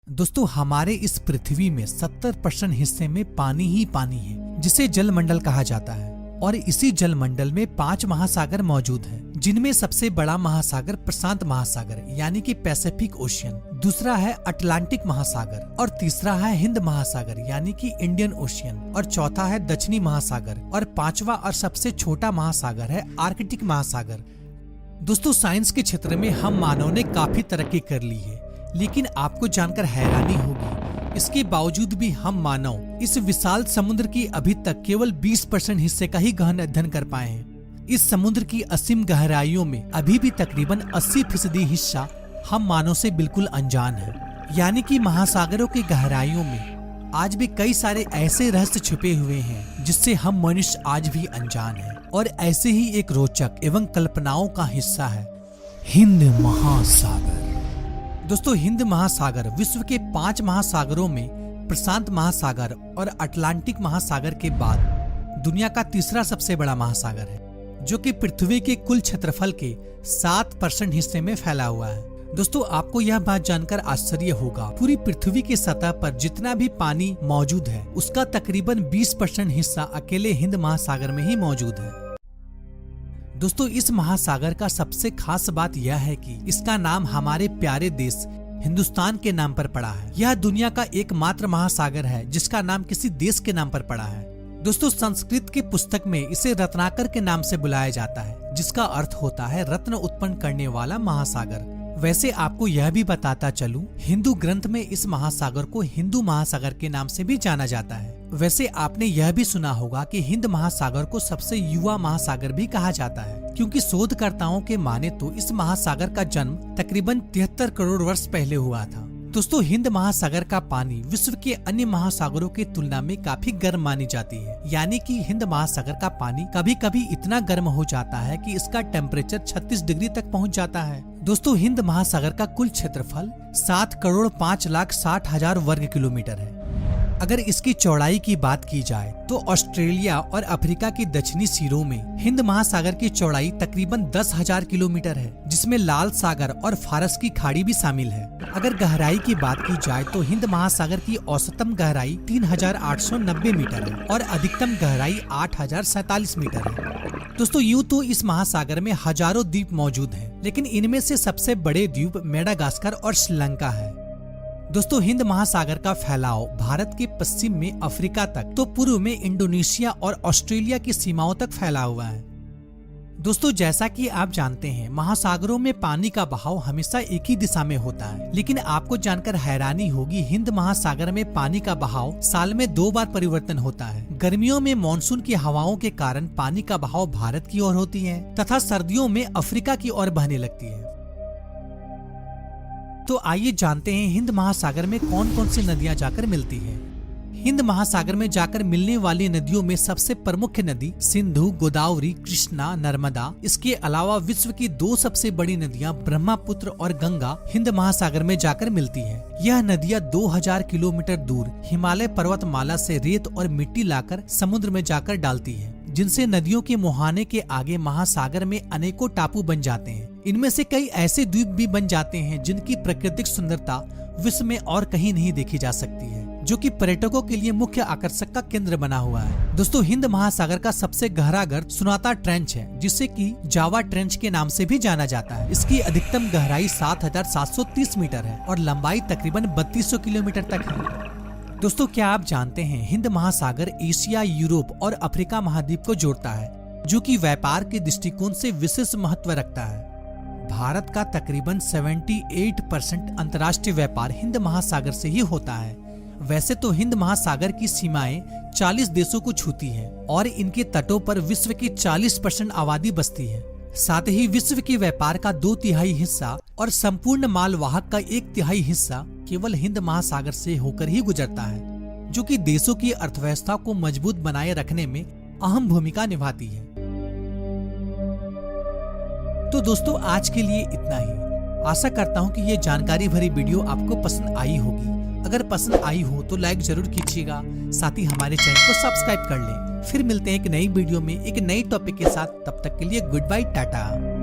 दोस्तों हमारे इस पृथ्वी में 70% हिस्से में पानी ही पानी है, जिसे जलमंडल कहा जाता है। और इसी जलमंडल में 5 महासागर मौजूद हैं, जिनमें सबसे बड़ा महासागर प्रशांत महासागर यानी कि पैसिफिक ओशियन, दूसरा है अटलांटिक महासागर और तीसरा है हिंद महासागर यानी कि इंडियन ओशियन और चौथा है दक्षिणी महासागर और पांचवा और सबसे छोटा महासागर है आर्कटिक महासागर। दोस्तों साइंस के क्षेत्र में हम मानव ने काफी तरक्की कर ली है, लेकिन आपको जानकर हैरानी होगी इसके बावजूद भी हम मानव इस विशाल समुद्र की अभी तक केवल 20% हिस्से का ही गहन अध्ययन कर पाए हैं। इस समुद्र की असीम गहराइयों में अभी भी तकरीबन 80% हिस्सा हम मानव से बिल्कुल अनजान है। यानी कि महासागरों की गहराइयों में आज भी कई सारे ऐसे रहस्य छुपे हुए हैं जिससे हम मनुष्य आज भी अनजान हैं। और ऐसे ही एक रोचक एवं कल्पनाओं का हिस्सा है हिंद महासागर। दोस्तों हिंद महासागर विश्व के 5 महासागरों में प्रशांत महासागर और अटलांटिक महासागर के बाद दुनिया का तीसरा सबसे बड़ा महासागर है, जो कि पृथ्वी के कुल क्षेत्रफल के 7% हिस्से में फैला हुआ है। दोस्तों आपको यह बात जानकर आश्चर्य होगा, पूरी पृथ्वी की सतह पर जितना भी पानी मौजूद है उसका तकरीबन 20% हिस्सा अकेले हिंद महासागर में ही मौजूद है। दोस्तों इस महासागर का सबसे खास बात यह है कि इसका नाम हमारे प्यारे देश हिंदुस्तान के नाम पर पड़ा है। यह दुनिया का एकमात्र महासागर है जिसका नाम किसी देश के नाम पर पड़ा है। दोस्तों संस्कृत की पुस्तक में इसे रत्नाकर के नाम से बुलाया जाता है, जिसका अर्थ होता है रत्न उत्पन्न करने वाला महासागर। वैसे आपको यह भी बताता चलूं, हिंदू ग्रंथ में इस महासागर को हिंदू महासागर के नाम से भी जाना जाता है। वैसे आपने यह भी सुना होगा कि हिंद महासागर को सबसे युवा महासागर भी कहा जाता है, क्योंकि शोधकर्ताओं के माने तो इस महासागर का जन्म तकरीबन 73 करोड़ वर्ष पहले हुआ था। दोस्तों हिंद महासागर का पानी विश्व के अन्य महासागरों की तुलना में काफी गर्म मानी जाती है। यानी कि हिंद महासागर का पानी कभी कभी इतना गर्म हो जाता है कि इसका टेम्परेचर 36 डिग्री तक पहुंच जाता है। दोस्तों हिंद महासागर का कुल क्षेत्रफल 7,05,60,000 वर्ग किलोमीटर है। अगर इसकी चौड़ाई की बात की जाए तो ऑस्ट्रेलिया और अफ्रीका की दक्षिणी सिरों में हिंद महासागर की चौड़ाई तकरीबन 10,000 किलोमीटर है, जिसमें लाल सागर और फारस की खाड़ी भी शामिल है। अगर गहराई की बात की जाए तो हिंद महासागर की औसतम गहराई 3,890 मीटर है और अधिकतम गहराई 8,047 मीटर है। दोस्तों यूँ तो इस महासागर में हजारों द्वीप मौजूद हैं, लेकिन इनमें से सबसे बड़े द्वीप मेडागास्कर और श्रीलंका है। दोस्तों हिंद महासागर का फैलाव भारत के पश्चिम में अफ्रीका तक, तो पूर्व में इंडोनेशिया और ऑस्ट्रेलिया की सीमाओं तक फैला हुआ है। दोस्तों जैसा कि आप जानते हैं महासागरों में पानी का बहाव हमेशा एक ही दिशा में होता है, लेकिन आपको जानकर हैरानी होगी हिंद महासागर में पानी का बहाव साल में 2 बार परिवर्तन होता है। गर्मियों में मानसून की हवाओं के कारण पानी का बहाव भारत की ओर होती है तथा सर्दियों में अफ्रीका की ओर बहने लगती है। तो आइए जानते हैं हिंद महासागर में कौन कौन सी नदियां जाकर मिलती हैं। हिंद महासागर में जाकर मिलने वाली नदियों में सबसे प्रमुख नदी सिंधु, गोदावरी, कृष्णा, नर्मदा। इसके अलावा विश्व की 2 सबसे बड़ी नदियां ब्रह्मपुत्र और गंगा हिंद महासागर में जाकर मिलती हैं। यह नदियां 2000 किलोमीटर दूर हिमालय पर्वतमाला से रेत और मिट्टी लाकर समुद्र में जाकर डालती है, जिनसे नदियों के मुहाने के आगे महासागर में अनेकों टापू बन जाते हैं। इनमें से कई ऐसे द्वीप भी बन जाते हैं जिनकी प्राकृतिक सुंदरता विश्व में और कहीं नहीं देखी जा सकती है, जो कि पर्यटकों के लिए मुख्य आकर्षक का केंद्र बना हुआ है। दोस्तों हिंद महासागर का सबसे गहरा गर्त सुनाता ट्रेंच है, जिसे कि जावा ट्रेंच के नाम से भी जाना जाता है। इसकी अधिकतम गहराई 7,730 मीटर है और लंबाई तकरीबन 3200 किलोमीटर तक है। दोस्तों क्या आप जानते हैं हिंद महासागर एशिया, यूरोप और अफ्रीका महाद्वीप को जोड़ता है, जो कि व्यापार के दृष्टिकोण से विशेष महत्व रखता है। भारत का तकरीबन 78% अंतर्राष्ट्रीय व्यापार हिंद महासागर से ही होता है। वैसे तो हिंद महासागर की सीमाएं 40 देशों को छूती है और इनके तटों पर विश्व की 40% आबादी बसती है। साथ ही विश्व के व्यापार का 2/3 हिस्सा और संपूर्ण माल वाहक का 1/3 हिस्सा केवल हिंद महासागर से होकर ही गुजरता है, जो कि देशों की अर्थव्यवस्था को मजबूत बनाए रखने में अहम भूमिका निभाती है। तो दोस्तों आज के लिए इतना ही। आशा करता हूँ कि ये जानकारी भरी वीडियो आपको पसंद आई होगी। अगर पसंद आई हो तो लाइक जरूर कीजिएगा, साथ ही हमारे चैनल को सब्सक्राइब कर लें। फिर मिलते हैं एक नई वीडियो में एक नई टॉपिक के साथ। तब तक के लिए गुड बाय, टाटा।